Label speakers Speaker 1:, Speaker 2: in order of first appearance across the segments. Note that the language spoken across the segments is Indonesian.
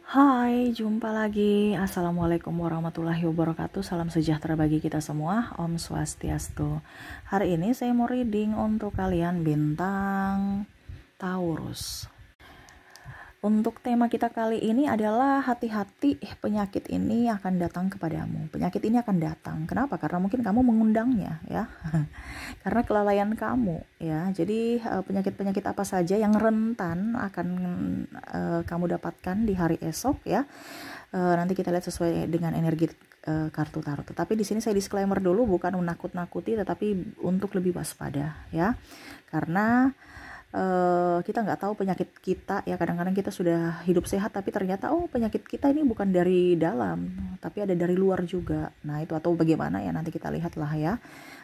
Speaker 1: Hai, jumpa lagi. Assalamualaikum warahmatullahi wabarakatuh. Salam sejahtera bagi kita semua. Om Swastiastu. Hari ini saya mau reading untuk kalian bintang Taurus. Untuk tema kita kali ini adalah hati-hati, penyakit ini akan datang kepadamu. Penyakit ini akan datang. Kenapa? Karena mungkin kamu mengundangnya, ya. Karena kelalaian kamu, ya. Jadi penyakit-penyakit apa saja yang rentan akan kamu dapatkan di hari esok, ya. Nanti kita lihat sesuai dengan energi kartu tarot. Tetapi di sini saya disclaimer dulu, bukan menakut-nakuti, tetapi untuk lebih waspada, ya. Karena kita nggak tahu penyakit kita, ya. Kadang-kadang kita sudah hidup sehat tapi ternyata penyakit kita ini bukan dari dalam tapi ada dari luar juga. Nah itu atau bagaimana, ya nanti kita lihatlah, ya,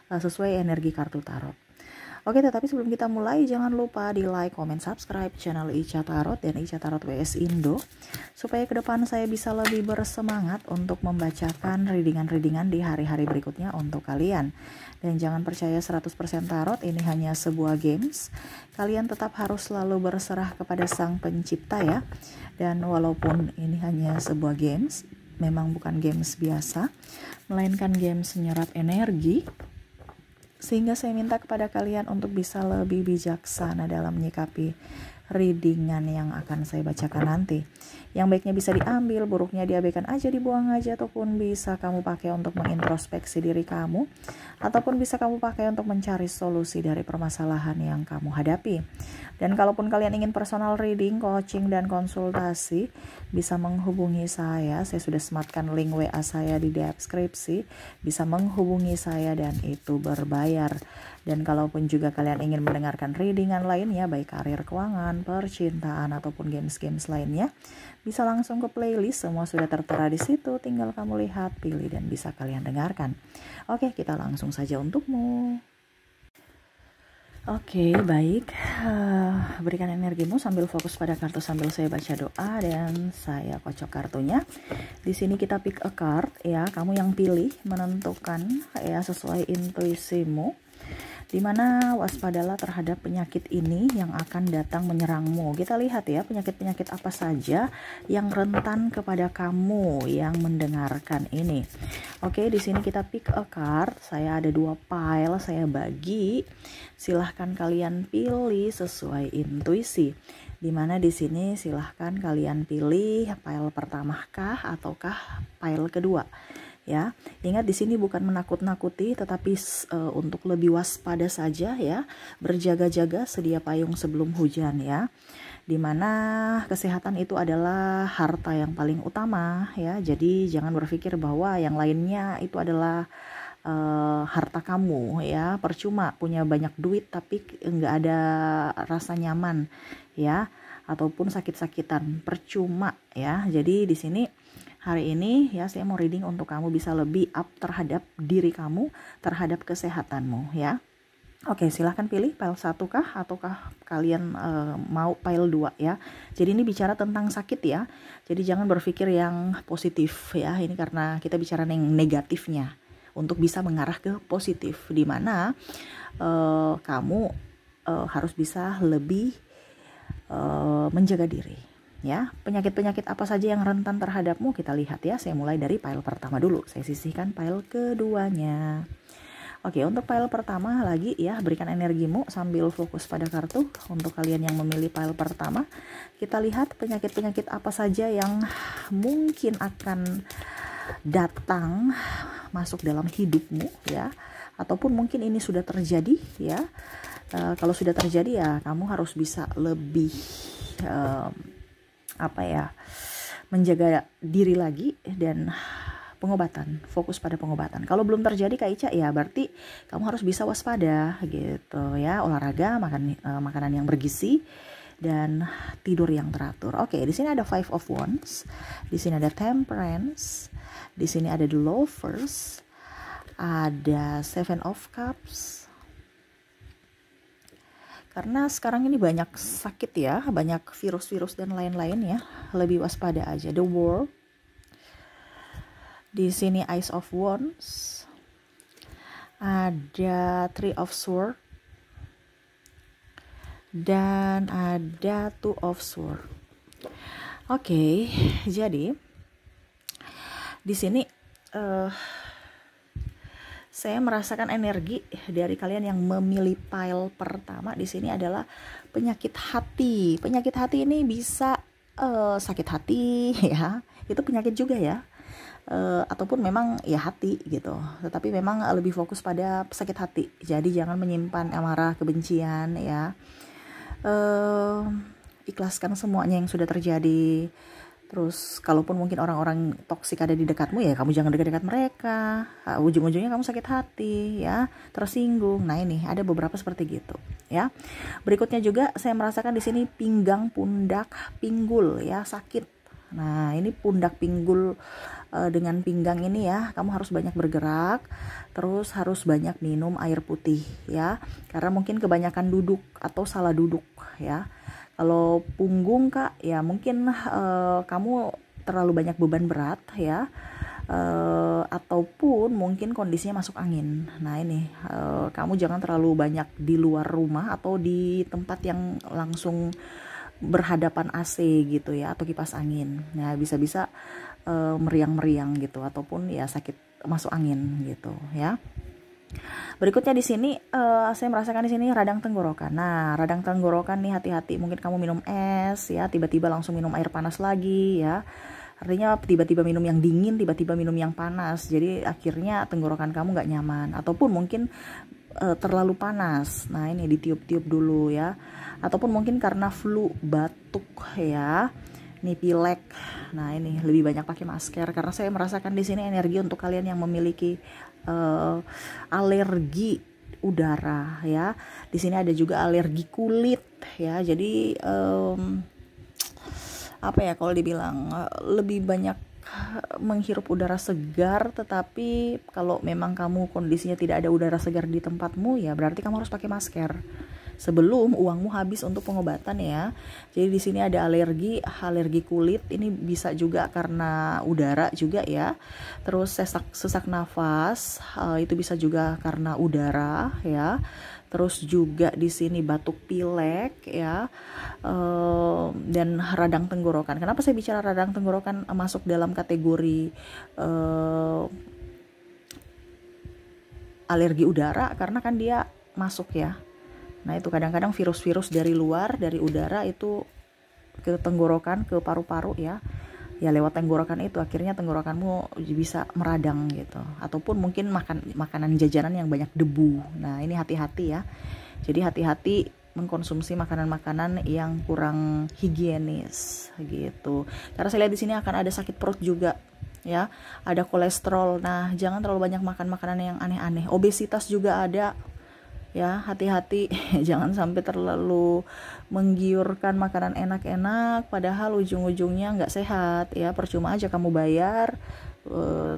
Speaker 1: sesuai energi kartu tarot. Oke, tetapi sebelum kita mulai jangan lupa di like, comment, subscribe channel Ica Tarot dan Ica Tarot WS Indo supaya ke depan saya bisa lebih bersemangat untuk membacakan readingan-readingan di hari-hari berikutnya untuk kalian. Dan jangan percaya 100% tarot, ini hanya sebuah games. Kalian tetap harus selalu berserah kepada Sang Pencipta, ya. Dan walaupun ini hanya sebuah games, memang bukan games biasa, melainkan games menyerap energi. Sehingga saya minta kepada kalian untuk bisa lebih bijaksana dalam menyikapi readingan yang akan saya bacakan nanti. Yang baiknya bisa diambil, buruknya diabaikan aja, dibuang aja, ataupun bisa kamu pakai untuk mengintrospeksi diri kamu, ataupun bisa kamu pakai untuk mencari solusi dari permasalahan yang kamu hadapi. Dan kalaupun kalian ingin personal reading, coaching, dan konsultasi, bisa menghubungi saya. Saya sudah sematkan link WA saya di deskripsi. Bisa menghubungi saya dan itu berbayar. Dan kalaupun juga kalian ingin mendengarkan readingan lainnya, baik karir, keuangan, percintaan, ataupun games-games lainnya, bisa langsung ke playlist. Semua sudah tertera di situ. Tinggal kamu lihat, pilih, dan bisa kalian dengarkan. Oke, kita langsung saja untukmu. Oke, baik. Berikan energimu sambil fokus pada kartu sambil saya baca doa dan saya kocok kartunya. Di sini kita pick a card, ya. Kamu yang pilih, menentukan, ya, sesuai intuisimu. Dimana waspadalah terhadap penyakit ini yang akan datang menyerangmu. Kita lihat, ya, penyakit-penyakit apa saja yang rentan kepada kamu yang mendengarkan ini. Oke, di sini kita pick a card. Saya ada 2 pile, saya bagi. Silahkan kalian pilih sesuai intuisi. Dimana di sini silahkan kalian pilih pile pertama kah ataukah pile kedua. Ya, ingat di sini bukan menakut-nakuti, tetapi untuk lebih waspada saja, ya. Berjaga-jaga, sedia payung sebelum hujan, ya. Dimana kesehatan itu adalah harta yang paling utama, ya. Jadi jangan berpikir bahwa yang lainnya itu adalah harta kamu, ya. Percuma punya banyak duit tapi nggak ada rasa nyaman, ya. Ataupun sakit-sakitan, percuma, ya. Jadi di sini hari ini, ya, saya mau reading untuk kamu bisa lebih up terhadap diri kamu, terhadap kesehatanmu, ya. Oke, silahkan pilih pile 1 kah ataukah kalian mau pile 2, ya. Jadi ini bicara tentang sakit, ya. Jadi jangan berpikir yang positif, ya. Ini karena kita bicara yang negatifnya untuk bisa mengarah ke positif, di mana kamu harus bisa lebih menjaga diri, ya. Penyakit-penyakit apa saja yang rentan terhadapmu kita lihat, ya. Saya mulai dari pile pertama dulu. Saya sisihkan pile keduanya. Oke, untuk pile pertama lagi, ya, berikan energimu sambil fokus pada kartu. Untuk kalian yang memilih pile pertama, kita lihat penyakit-penyakit apa saja yang mungkin akan datang masuk dalam hidupmu, ya. Ataupun mungkin ini sudah terjadi, ya. Kalau sudah terjadi, ya, kamu harus bisa lebih menjaga diri lagi dan pengobatan, fokus pada pengobatan. Kalau belum terjadi, Kak Ica, ya berarti kamu harus bisa waspada, gitu, ya. Olahraga, makan makanan yang bergizi, dan tidur yang teratur. Oke, di sini ada 5 of Wands, di sini ada Temperance, di sini ada The Lovers, ada 7 of Cups. Karena sekarang ini banyak sakit, ya, banyak virus-virus dan lain-lain, ya. Lebih waspada aja. The World. Di sini Ace of Wands. Ada 3 of Swords. Dan ada 2 of Swords. Oke, jadi di sini eh, saya merasakan energi dari kalian yang memilih pile pertama di sini adalah penyakit hati. Penyakit hati ini bisa sakit hati ya, itu penyakit juga ya. Ataupun memang ya hati gitu, tetapi memang lebih fokus pada sakit hati. Jadi jangan menyimpan amarah, kebencian ya. Ikhlaskan semuanya yang sudah terjadi. Terus kalaupun mungkin orang-orang toksik ada di dekatmu, ya kamu jangan dekat-dekat mereka. Ujung-ujungnya kamu sakit hati ya, tersinggung. Nah, ini ada beberapa seperti gitu ya. Berikutnya juga saya merasakan di sini pinggang, pundak, pinggul ya, sakit. Nah, ini pundak, pinggul dengan pinggang ini ya, kamu harus banyak bergerak, terus harus banyak minum air putih ya, karena mungkin kebanyakan duduk atau salah duduk ya. Kalau punggung Kak, ya mungkin kamu terlalu banyak beban berat ya, ataupun mungkin kondisinya masuk angin. Nah ini kamu jangan terlalu banyak di luar rumah atau di tempat yang langsung berhadapan AC gitu ya, atau kipas angin. Nah bisa-bisa meriang-meriang gitu, ataupun ya sakit masuk angin gitu ya. Berikutnya di sini saya merasakan di sini radang tenggorokan. Nah, radang tenggorokan nih hati-hati. Mungkin kamu minum es ya, tiba-tiba langsung minum air panas lagi ya. Artinya tiba-tiba minum yang dingin, tiba-tiba minum yang panas. Jadi akhirnya tenggorokan kamu nggak nyaman. Ataupun mungkin terlalu panas. Nah, ini ditiup-tiup dulu ya. Ataupun mungkin karena flu, batuk ya. Ini pilek. Nah, ini lebih banyak pakai masker karena saya merasakan di sini energi untuk kalian yang memiliki alergi udara ya. Di sini ada juga alergi kulit ya. Jadi apa ya kalau dibilang lebih banyak menghirup udara segar, tetapi kalau memang kamu kondisinya tidak ada udara segar di tempatmu, ya berarti kamu harus pakai masker sebelum uangmu habis untuk pengobatan ya. Jadi di sini ada alergi kulit, ini bisa juga karena udara juga ya. Terus sesak nafas, itu bisa juga karena udara ya. Terus juga di sini batuk pilek ya, dan radang tenggorokan. Kenapa saya bicara radang tenggorokan masuk dalam kategori alergi udara? Karena kan dia masuk ya. Nah itu kadang-kadang virus-virus dari luar, dari udara itu ke tenggorokan, ke paru-paru ya. Ya lewat tenggorokan itu akhirnya tenggorokanmu bisa meradang gitu. Ataupun mungkin makanan jajanan yang banyak debu. Nah ini hati-hati ya. Jadi hati-hati mengkonsumsi makanan-makanan yang kurang higienis gitu. Karena saya lihat di sini akan ada sakit perut juga ya. Ada kolesterol. Nah jangan terlalu banyak makan makanan yang aneh-aneh. Obesitas juga ada. Ya hati-hati jangan sampai terlalu menggiurkan makanan enak-enak padahal ujung-ujungnya nggak sehat ya, percuma aja kamu bayar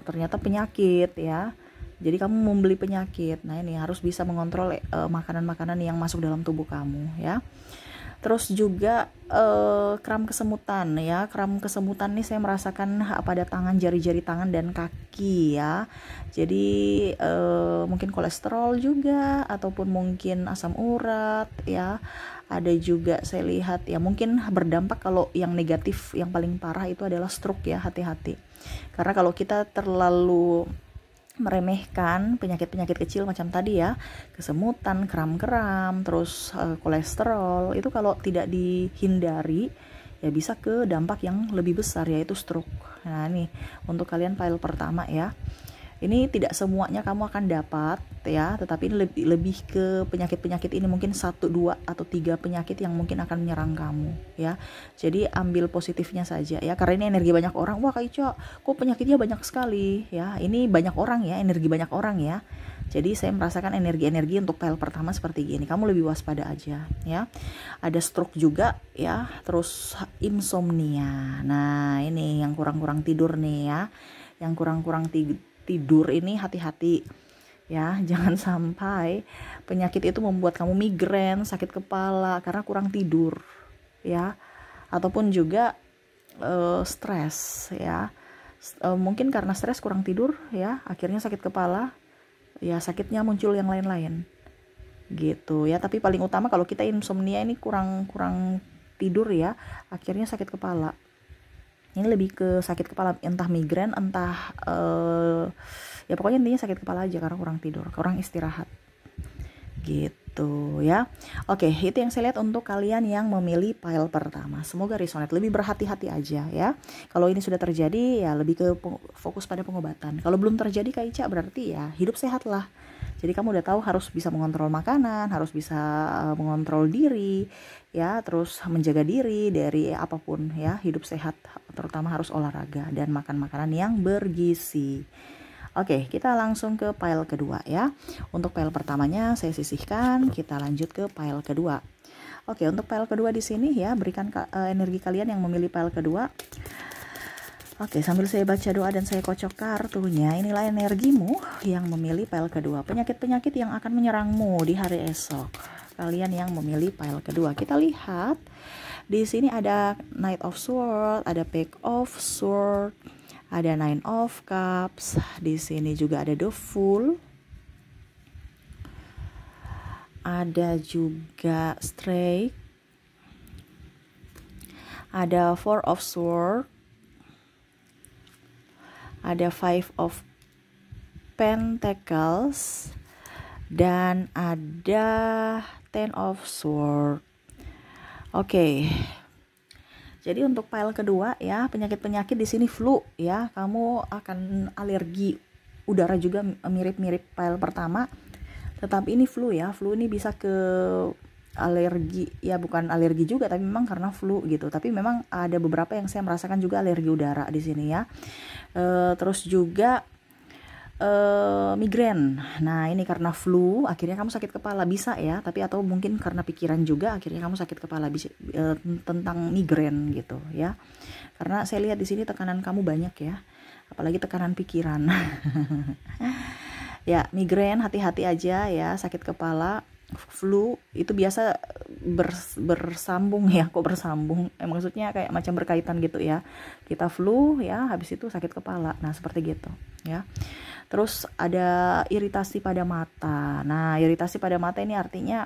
Speaker 1: ternyata penyakit ya, jadi kamu membeli penyakit. Nah ini harus bisa mengontrol makanan-makanan yang masuk dalam tubuh kamu ya. Terus juga kram kesemutan ya. Kram kesemutan nih saya merasakan pada tangan, jari-jari tangan dan kaki ya. Jadi mungkin kolesterol juga, ataupun mungkin asam urat ya. Ada juga saya lihat ya mungkin berdampak. Kalau yang negatif yang paling parah itu adalah stroke ya, hati-hati. Karena kalau kita terlalu meremehkan penyakit-penyakit kecil macam tadi ya, kesemutan, kram-kram, terus kolesterol, itu kalau tidak dihindari ya bisa ke dampak yang lebih besar yaitu stroke. Nah ini untuk kalian file pertama ya. Ini tidak semuanya kamu akan dapat ya, tetapi ini lebih ke penyakit-penyakit ini mungkin 1, 2 atau 3 penyakit yang mungkin akan menyerang kamu ya. Jadi ambil positifnya saja ya, karena ini energi banyak orang. Wah Kak Ica, kok penyakitnya banyak sekali ya. Ini banyak orang ya, energi banyak orang ya. Jadi saya merasakan energi-energi untuk file pertama seperti gini. Kamu lebih waspada aja ya. Ada stroke juga ya, terus insomnia. Nah ini yang kurang-kurang tidur nih ya. Yang kurang-kurang tidur ini hati-hati ya, jangan sampai penyakit itu membuat kamu migrain, sakit kepala karena kurang tidur ya, ataupun juga stres ya. Mungkin karena stres kurang tidur ya, akhirnya sakit kepala ya, sakitnya muncul yang lain-lain gitu ya. Tapi paling utama kalau kita insomnia ini kurang tidur ya, akhirnya sakit kepala Ini lebih ke sakit kepala, entah migrain, entah ya pokoknya intinya sakit kepala aja karena kurang tidur, kurang istirahat gitu ya. Oke, itu yang saya lihat untuk kalian yang memilih pile pertama. Semoga resonate, lebih berhati-hati aja ya. Kalau ini sudah terjadi ya lebih ke fokus pada pengobatan. Kalau belum terjadi Kak Ica berarti ya hidup sehat lah. Jadi kamu udah tahu harus bisa mengontrol makanan, harus bisa mengontrol diri ya, terus menjaga diri dari apapun ya, hidup sehat, terutama harus olahraga dan makan makanan yang bergizi. Oke, kita langsung ke pile kedua ya. Untuk pile pertamanya saya sisihkan, kita lanjut ke pile kedua. Oke, untuk pile kedua di sini ya, berikan energi kalian yang memilih pile kedua. Oke, sambil saya baca doa dan saya kocok kartunya, inilah energimu yang memilih pile kedua. Penyakit-penyakit yang akan menyerangmu di hari esok. Kalian yang memilih pile kedua. Kita lihat di sini ada Knight of Swords, ada Page of Swords, ada Nine of Cups, di sini juga ada The Fool, ada juga Straight, ada Four of Swords, ada Five of Pentacles, dan ada Ten of Swords. Oke. Jadi untuk pile kedua ya, penyakit-penyakit di sini flu ya, kamu akan alergi udara juga mirip-mirip pile pertama. Tetapi ini flu ya, flu ini bisa ke alergi ya, bukan alergi juga tapi memang karena flu gitu. Tapi memang ada beberapa yang saya merasakan juga alergi udara di sini ya. Terus juga migrain. Nah ini karena flu akhirnya kamu sakit kepala bisa ya, tapi atau mungkin karena pikiran juga akhirnya kamu sakit kepala tentang migrain gitu ya. Karena saya lihat di sini tekanan kamu banyak ya, apalagi tekanan pikiran. Ya migrain, hati-hati aja ya, sakit kepala. Flu itu biasa bersambung ya, kok bersambung maksudnya kayak macam berkaitan gitu ya. Kita flu ya, habis itu sakit kepala, nah seperti gitu ya. Terus ada iritasi pada mata. Nah iritasi pada mata ini artinya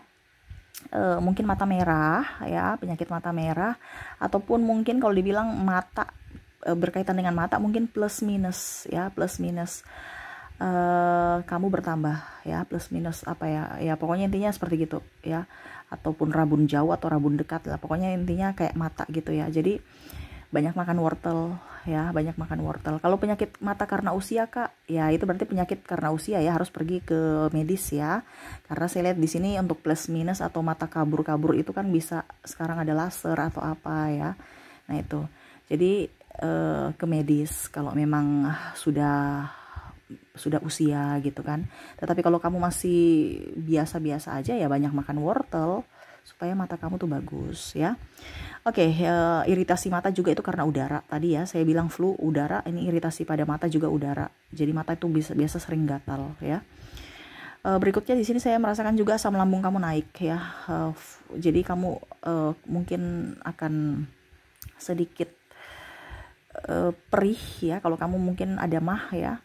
Speaker 1: mungkin mata merah ya, penyakit mata merah, ataupun mungkin kalau dibilang mata berkaitan dengan mata mungkin plus minus ya, plus minus kamu bertambah ya, plus minus apa ya, ya pokoknya intinya seperti gitu ya, ataupun rabun jauh atau rabun dekat lah, pokoknya intinya kayak mata gitu ya. Jadi banyak makan wortel ya, banyak makan wortel. Kalau penyakit mata karena usia Kak, ya itu berarti penyakit karena usia ya, harus pergi ke medis ya. Karena saya lihat di sini untuk plus minus atau mata kabur-kabur itu kan bisa sekarang ada laser atau apa ya. Nah itu. Jadi ke medis kalau memang sudah usia gitu kan. Tetapi kalau kamu masih biasa-biasa aja ya, banyak makan wortel supaya mata kamu tuh bagus ya. Oke, iritasi mata juga itu karena udara. Tadi ya saya bilang flu udara, ini iritasi pada mata juga udara. Jadi mata itu biasa sering gatal ya. Berikutnya di sini saya merasakan juga asam lambung kamu naik ya. Jadi kamu mungkin akan sedikit perih ya kalau kamu mungkin ada mah ya.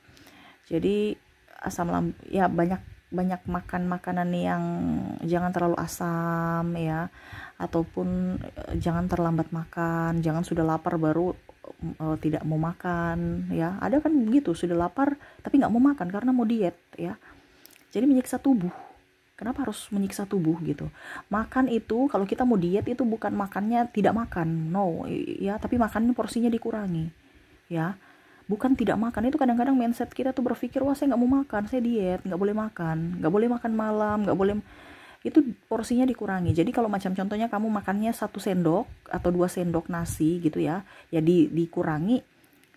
Speaker 1: Jadi asam lambung ya, banyak makan makanan yang jangan terlalu asam ya, ataupun jangan terlambat makan, jangan sudah lapar baru tidak mau makan ya. Ada kan begitu, sudah lapar tapi nggak mau makan karena mau diet ya. Jadi menyiksa tubuh. Kenapa harus menyiksa tubuh gitu? Makan itu kalau kita mau diet itu bukan makannya tidak makan, no ya, tapi makannya porsinya dikurangi ya. Bukan tidak makan, itu kadang-kadang mindset kita tuh berpikir, wah saya nggak mau makan, saya diet, nggak boleh makan malam, nggak boleh, itu porsinya dikurangi. Jadi kalau macam contohnya kamu makannya 1 sendok atau 2 sendok nasi gitu ya, ya dikurangi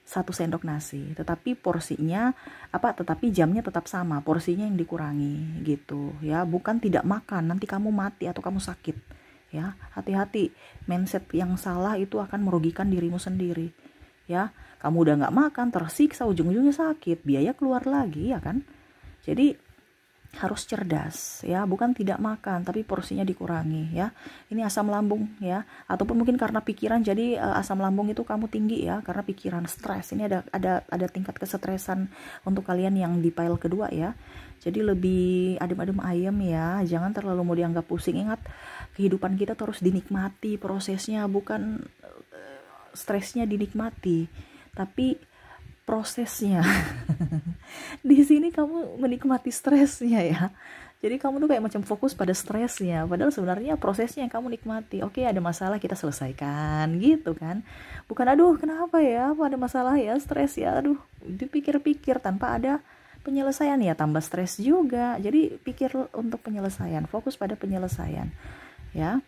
Speaker 1: 1 sendok nasi, tetapi porsinya tetapi jamnya tetap sama, porsinya yang dikurangi gitu ya. Bukan tidak makan, nanti kamu mati atau kamu sakit ya. Hati-hati, mindset yang salah itu akan merugikan dirimu sendiri ya. Kamu udah nggak makan, tersiksa, ujung-ujungnya sakit, biaya keluar lagi ya kan. Jadi harus cerdas ya, bukan tidak makan tapi porsinya dikurangi ya. Ini asam lambung ya, ataupun mungkin karena pikiran, jadi asam lambung itu kamu tinggi ya karena pikiran, stres. Ini ada tingkat kesetresan untuk kalian yang di pile kedua ya. Jadi lebih adem-adem ayem ya, jangan terlalu mau dianggap pusing. Ingat, kehidupan kita terus dinikmati prosesnya, bukan stresnya dinikmati, tapi prosesnya. Di sini kamu menikmati stresnya ya. Jadi kamu tuh kayak macam fokus pada stresnya, padahal sebenarnya prosesnya yang kamu nikmati. Oke, ada masalah kita selesaikan gitu kan. Bukan aduh kenapa ya, apa ada masalah ya, stres ya, aduh dipikir-pikir tanpa ada penyelesaian ya, tambah stres juga. Jadi pikir untuk penyelesaian, fokus pada penyelesaian ya.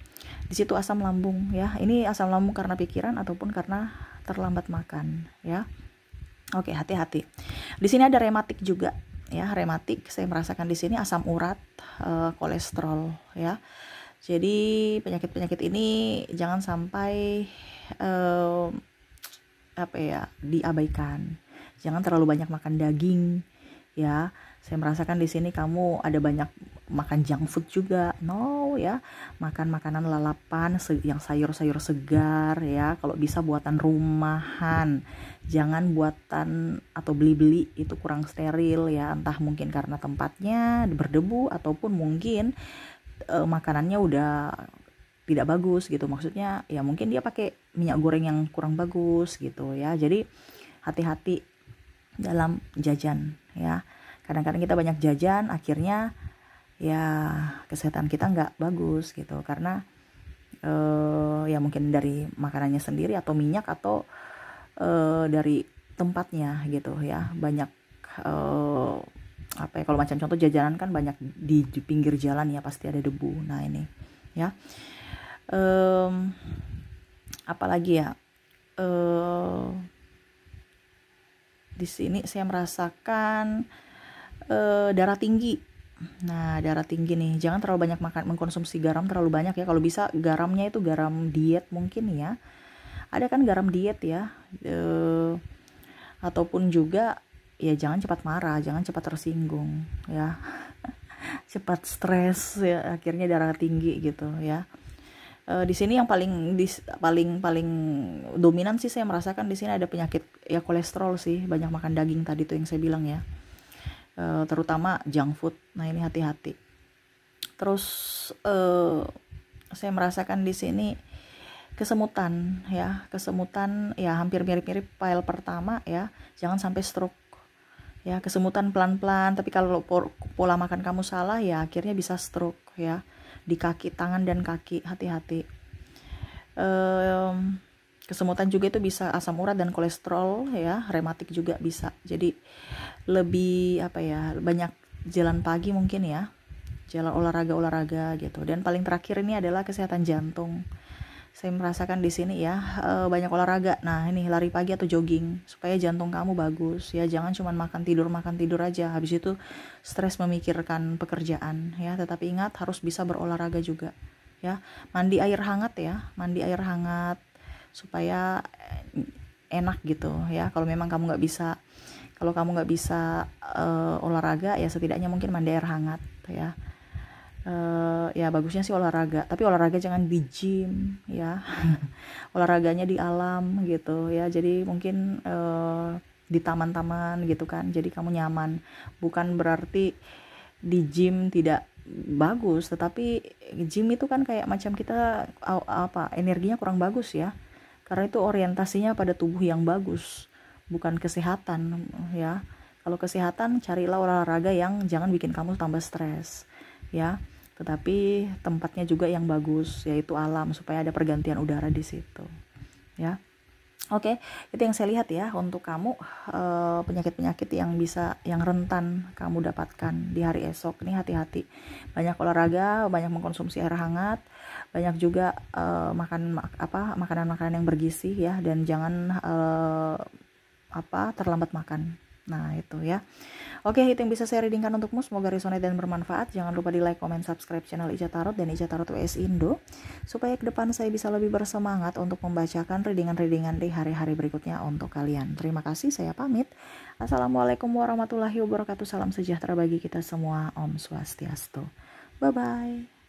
Speaker 1: Di situ asam lambung ya. Ini asam lambung karena pikiran ataupun karena terlambat makan ya. Oke, hati-hati. Di sini ada rematik juga ya. Rematik saya merasakan di sini, asam urat, kolesterol ya. Jadi penyakit-penyakit ini jangan sampai diabaikan. Jangan terlalu banyak makan daging ya. Saya merasakan di sini kamu ada banyak makan junk food juga. No ya. Makan makanan lalapan yang sayur-sayur segar ya. Kalau bisa buatan rumahan. Jangan buatan atau beli-beli, itu kurang steril ya. Entah mungkin karena tempatnya berdebu ataupun mungkin makanannya udah tidak bagus gitu. Maksudnya ya mungkin dia pakai minyak goreng yang kurang bagus gitu ya. Jadi hati-hati dalam jajan ya. Kadang-kadang kita banyak jajan, akhirnya ya kesehatan kita nggak bagus gitu, karena ya mungkin dari makanannya sendiri atau minyak atau dari tempatnya gitu ya. Banyak kalau macam contoh jajanan kan banyak di pinggir jalan ya, pasti ada debu. Nah ini ya, apalagi ya, di sini saya merasakan darah tinggi. Nah, darah tinggi nih, jangan terlalu banyak mengkonsumsi garam terlalu banyak ya. Kalau bisa garamnya itu garam diet mungkin ya. Ada kan garam diet ya. Ataupun juga ya jangan cepat marah, jangan cepat tersinggung ya. Cepat stres ya, akhirnya darah tinggi gitu ya. Di sini yang paling dominan sih saya merasakan di sini ada penyakit ya, kolesterol sih. Banyak makan daging tadi tuh yang saya bilang ya. Terutama junk food. Nah ini hati-hati. Terus saya merasakan di sini kesemutan ya, hampir mirip-mirip file pertama ya. Jangan sampai stroke ya. Kesemutan pelan-pelan, tapi kalau pola makan kamu salah ya akhirnya bisa stroke ya. Di kaki, tangan dan kaki, hati-hati. Kesemutan juga itu bisa asam urat dan kolesterol ya, rematik juga bisa. Jadi lebih banyak jalan pagi mungkin ya, jalan olahraga gitu. Dan paling terakhir ini adalah kesehatan jantung. Saya merasakan di sini ya, banyak olahraga. Nah ini lari pagi atau jogging supaya jantung kamu bagus ya. Jangan cuma makan tidur aja, habis itu stres memikirkan pekerjaan ya. Tetapi ingat harus bisa berolahraga juga ya. Mandi air hangat ya, supaya enak gitu ya. Kalau memang kamu nggak bisa olahraga ya, setidaknya mungkin mandi air hangat ya. Ya bagusnya sih olahraga, tapi olahraga jangan di gym ya. Olahraganya di alam gitu ya. Jadi mungkin di taman-taman gitu kan, jadi kamu nyaman. Bukan berarti di gym tidak bagus, tetapi gym itu kan kayak macam kita energinya kurang bagus ya, karena itu orientasinya pada tubuh yang bagus, bukan kesehatan ya. Kalau kesehatan carilah olahraga yang jangan bikin kamu tambah stres ya, tetapi tempatnya juga yang bagus, yaitu alam, supaya ada pergantian udara di situ ya. Oke, itu yang saya lihat ya untuk kamu, penyakit-penyakit yang rentan kamu dapatkan di hari esok. Ini hati-hati, banyak olahraga, banyak mengkonsumsi air hangat, banyak juga makan makanan-makanan yang bergizi ya, dan jangan terlambat makan. Nah itu ya. Oke, itu yang bisa saya readingkan untukmu. Semoga resonate dan bermanfaat. Jangan lupa di like, comment, subscribe channel Ica Tarot dan Ica Tarot WS Indo, supaya ke depan saya bisa lebih bersemangat untuk membacakan readingan-readingan di hari-hari berikutnya untuk kalian. Terima kasih, saya pamit. Assalamualaikum warahmatullahi wabarakatuh. Salam sejahtera bagi kita semua. Om Swastiastu. Bye-bye.